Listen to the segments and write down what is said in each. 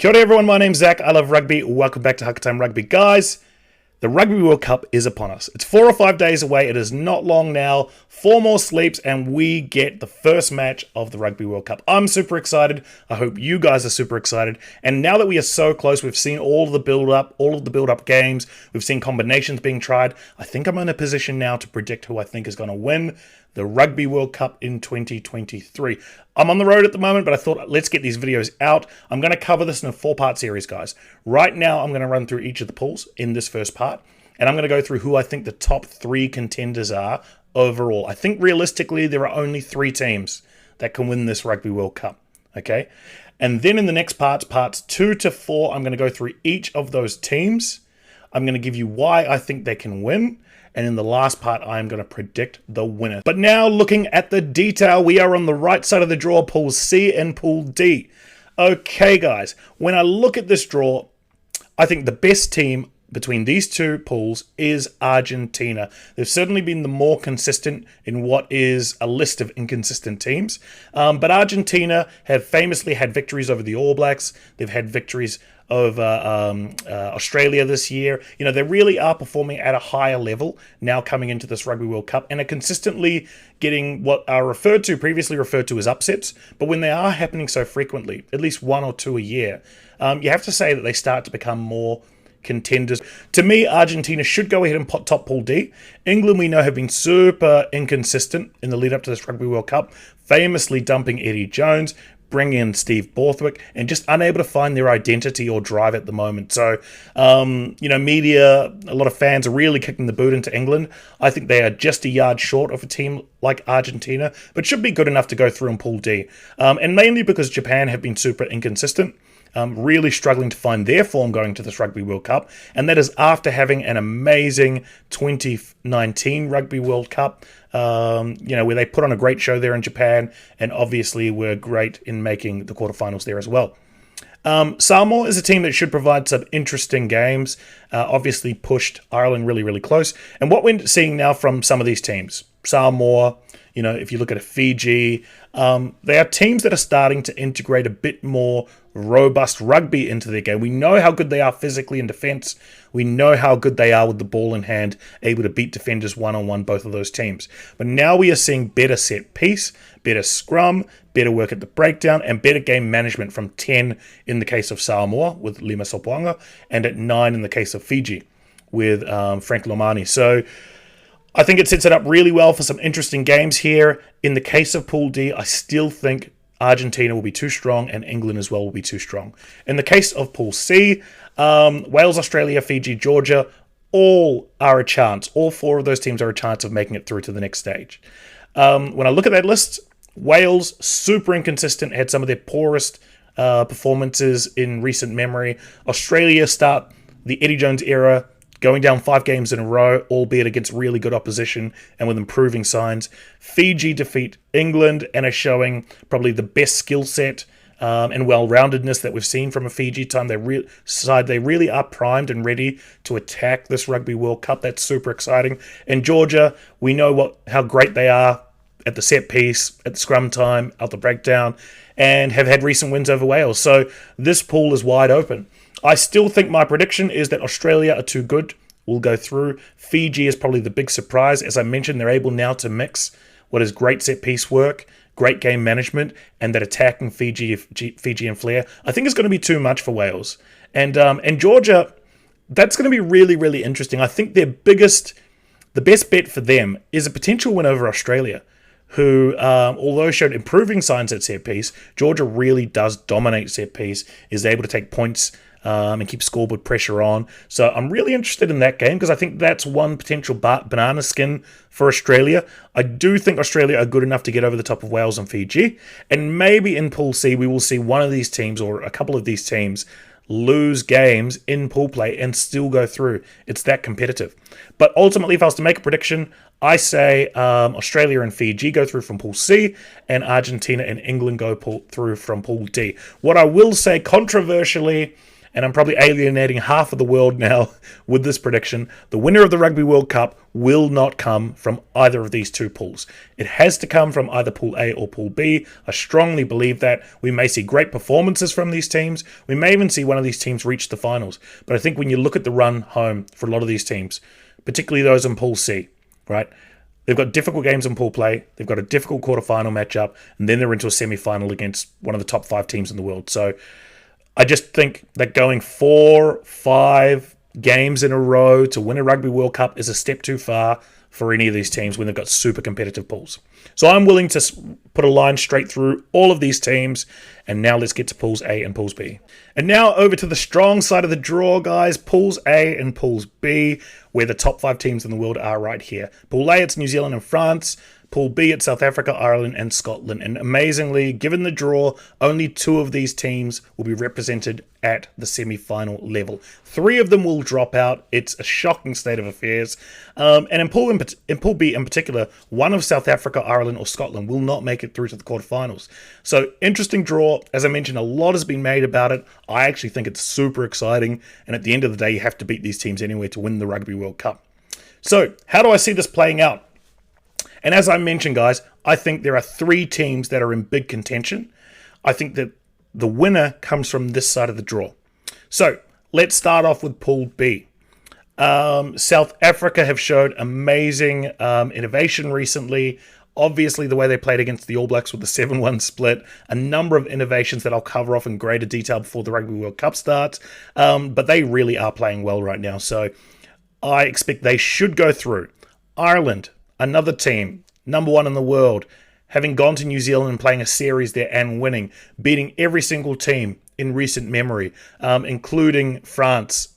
Kia ora everyone, my name's Zach, I love rugby, welcome back to Hakatime Rugby. Guys, the Rugby World Cup is upon us. It's 4 or 5 days away, it is not long now, 4 more sleeps and we get the first match of the Rugby World Cup. I'm super excited, I hope you guys are super excited, and now that we are so close, we've seen all of the build-up games, we've seen combinations being tried. I think I'm in a position now to predict who I think is going to win the Rugby World Cup in 2023. I'm on the road at the moment, but I thought let's get these videos out. I'm going to cover this in a 4-part series, guys. Right now, I'm going to run through each of the pools in this first part, and I'm going to go through who I think the top 3 contenders are overall. I think realistically, there are only 3 teams that can win this Rugby World Cup, okay? And then in the next parts 2 to 4, I'm going to go through each of those teams. I'm going to give you why I think they can win. And in the last part, I'm going to predict the winner. But now, looking at the detail, we are on the right side of the draw, Pool C and Pool D. Okay, guys, when I look at this draw, I think the best team between these two pools is Argentina. They've certainly been the more consistent in what is a list of inconsistent teams. But Argentina have famously had victories over the All Blacks. They've had victories over Australia this year. You know, they really are performing at a higher level now coming into this Rugby World Cup and are consistently getting what are previously referred to as upsets. But when they are happening so frequently, at least 1 or 2 a year, you have to say that they start to become more contenders. To me, Argentina should go ahead and top Pool D. England, we know, have been super inconsistent in the lead up to this Rugby World Cup, famously dumping Eddie Jones, bringing in Steve Borthwick, and just unable to find their identity or drive at the moment. So, you know, media, a lot of fans are really kicking the boot into England. I think they are just a yard short of a team like Argentina, but should be good enough to go through in Pool D. And mainly because Japan have been super inconsistent. Really struggling to find their form going to this Rugby World Cup, and that is after having an amazing 2019 Rugby World Cup, you know, where they put on a great show there in Japan, and obviously were great in making the quarterfinals there as well. Samoa is a team that should provide some interesting games, obviously pushed Ireland really close, and what we're seeing now from some of these teams, Samoa, you know, if you look at a Fiji, they are teams that are starting to integrate a bit more robust rugby into their game. We know how good they are physically in defense. We know how good they are with the ball in hand, able to beat defenders one-on-one, both of those teams. But now we are seeing better set piece, better scrum, better work at the breakdown, and better game management from 10 in the case of Samoa with Lima Sopoaga, and at 9 in the case of Fiji with Frank Lomani. So I think it sets it up really well for some interesting games here. In the case of Pool D, I still think Argentina will be too strong and England as well will be too strong. In the case of Pool C, Wales, Australia, Fiji, Georgia, all are a chance. All 4 of those teams are a chance of making it through to the next stage. When I look at that list, Wales, super inconsistent, had some of their poorest performances in recent memory. Australia start the Eddie Jones era, going down 5 games in a row, albeit against really good opposition and with improving signs. Fiji defeat England and are showing probably the best skill set and well-roundedness that we've seen from a Fiji time. They really are primed and ready to attack this Rugby World Cup. That's super exciting. And Georgia, we know how great they are at the set piece, at the scrum time, at the breakdown, and have had recent wins over Wales. So this pool is wide open. I still think my prediction is that Australia are too good. We'll go through. Fiji is probably the big surprise. As I mentioned, they're able now to mix what is great set-piece work, great game management, and that attacking Fiji and flair. I think it's going to be too much for Wales. And Georgia, that's going to be really interesting. I think the best bet for them is a potential win over Australia, who, although showed improving signs at set-piece, Georgia really does dominate set-piece, is able to take points and keep scoreboard pressure on. So I'm really interested in that game because I think that's one potential banana skin for Australia. I do think Australia are good enough to get over the top of Wales and Fiji. And maybe in Pool C, we will see one of these teams or a couple of these teams lose games in pool play and still go through. It's that competitive. But ultimately, if I was to make a prediction, I say Australia and Fiji go through from Pool C, and Argentina and England go through from Pool D. What I will say controversially, and I'm probably alienating half of the world now with this prediction. The winner of the Rugby World Cup will not come from either of these two pools. It has to come from either Pool A or Pool B. I strongly believe that. We may see great performances from these teams. We may even see one of these teams reach the finals. But I think when you look at the run home for a lot of these teams, particularly those in Pool C, right? They've got difficult games in pool play. They've got a difficult quarterfinal matchup, and then they're into a semi-final against one of the top 5 teams in the world. So I just think that going 4-5 games in a row to win a Rugby World Cup is a step too far for any of these teams when they've got super competitive pools. So I'm willing to put a line straight through all of these teams. And now let's get to Pools A and Pools B. And now over to the strong side of the draw, guys. Pools A and Pools B, where the top 5 teams in the world are right here. Pool A, it's New Zealand and France. Pool B, it's South Africa, Ireland, and Scotland. And amazingly, given the draw, only 2 of these teams will be represented at the semi-final level. 3 of them will drop out. It's a shocking state of affairs. And in Pool B in particular, one of South Africa, Ireland, or Scotland will not make it through to the quarterfinals. So interesting draw. As I mentioned, a lot has been made about it. I actually think it's super exciting. And at the end of the day, you have to beat these teams anyway to win the Rugby World Cup. So how do I see this playing out? And as I mentioned, guys, I think there are 3 teams that are in big contention. I think that the winner comes from this side of the draw. So let's start off with Pool B. South Africa have showed amazing innovation recently. Obviously, the way they played against the All Blacks with the 7-1 split, a number of innovations that I'll cover off in greater detail before the Rugby World Cup starts. But they really are playing well right now. So I expect they should go through. Ireland, another team, number 1 in the world, having gone to New Zealand and playing a series there and winning, beating every single team in recent memory, including France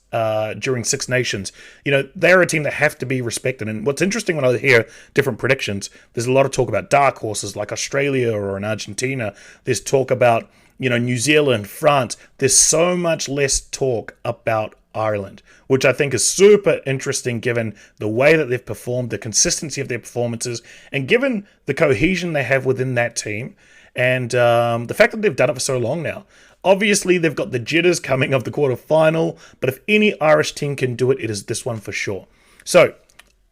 during Six Nations. You know, they're a team that have to be respected. And what's interesting when I hear different predictions, there's a lot of talk about dark horses like Australia or in Argentina. There's talk about, you know, New Zealand, France. There's so much less talk about Ireland, which I think is super interesting given the way that they've performed, the consistency of their performances, and given the cohesion they have within that team, and the fact that they've done it for so long now. Obviously, they've got the jitters coming of the quarterfinal, but if any Irish team can do it, it is this one for sure. So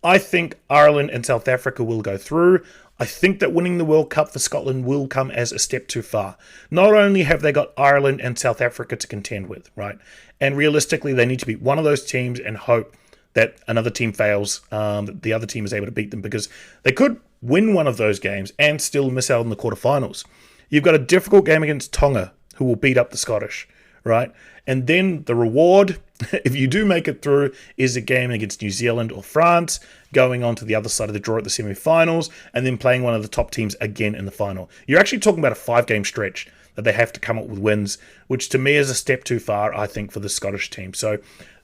I think Ireland and South Africa will go through. I think that winning the World Cup for Scotland will come as a step too far. Not only have they got Ireland and South Africa to contend with, right? And realistically, they need to beat one of those teams and hope that another team fails, that the other team is able to beat them, because they could win one of those games and still miss out on the quarterfinals. You've got a difficult game against Tonga, who will beat up the Scottish, right? And then the reward, if you do make it through, is a game against New Zealand or France, going on to the other side of the draw at the semi-finals, and then playing one of the top teams again in the final. You're actually talking about a 5-game stretch that they have to come up with wins, which to me is a step too far, I think, for the Scottish team. So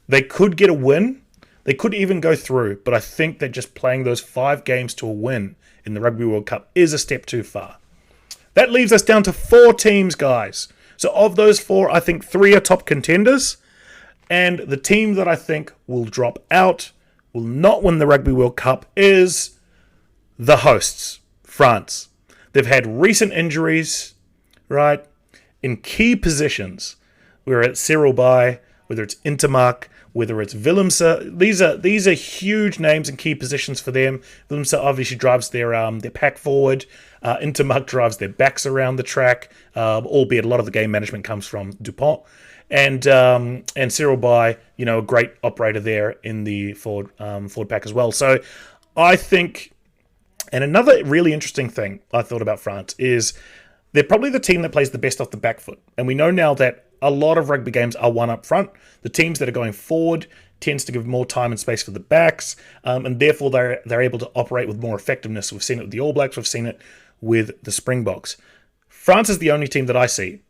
they could get a win. They could even go through, but I think that just playing those 5 games to a win in the Rugby World Cup is a step too far. That leaves us down to 4 teams, guys. So of those 4, I think 3 are top contenders. And the team that I think will drop out, will not win the Rugby World Cup, is the hosts, France. They've had recent injuries, right, in key positions. Whether it's Cyril Bay, whether it's Intermark, whether it's Willemse. These are huge names and key positions for them. Willemse obviously drives their pack forward. Intermark drives their backs around the track, albeit a lot of the game management comes from Dupont. And Cyril Bay, you know, a great operator there in the forward pack as well. So I think, and another really interesting thing I thought about France is they're probably the team that plays the best off the back foot. And we know now that a lot of rugby games are won up front. The teams that are going forward tends to give more time and space for the backs, and therefore they're able to operate with more effectiveness. We've seen it with the All Blacks. We've seen it with the Springboks. France is the only team that I see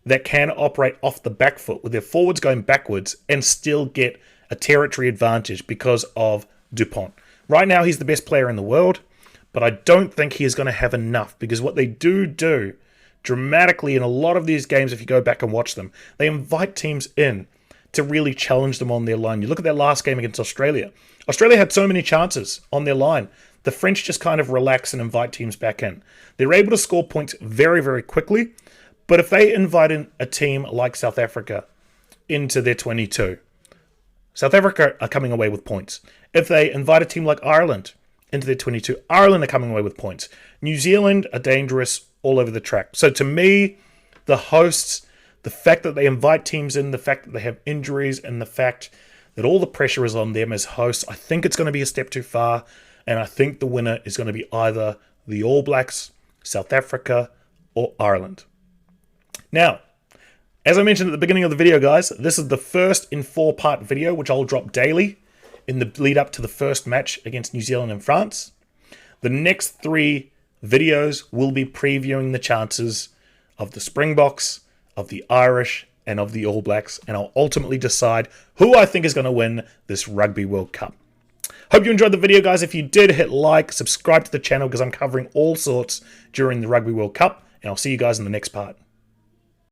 that can operate off the back foot with their forwards going backwards and still get a territory advantage because of Dupont. Right now, he's the best player in the world, but I don't think he is going to have enough, because what they do dramatically in a lot of these games, if you go back and watch them, they invite teams in to really challenge them on their line. You look at their last game against Australia. Australia had so many chances on their line. The French just kind of relax and invite teams back in. They're able to score points very, very quickly, but if they invite in a team like South Africa, into their 22, South Africa are coming away with points. If they invite a team like Ireland into their 22, Ireland are coming away with points. New Zealand are dangerous all over the track. So to me, the hosts, the fact that they invite teams in, the fact that they have injuries, and the fact that all the pressure is on them as hosts, I think it's going to be a step too far. And I think the winner is going to be either the All Blacks, South Africa, or Ireland. Now, as I mentioned at the beginning of the video, guys, this is the first in 4-part video, which I'll drop daily in the lead up to the first match against New Zealand and France. The next 3 videos will be previewing the chances of the Springboks, of the Irish, and of the All Blacks, and I'll ultimately decide who I think is going to win this Rugby World Cup. Hope you enjoyed the video, guys. If you did, hit like, subscribe to the channel because I'm covering all sorts during the Rugby World Cup, and I'll see you guys in the next part.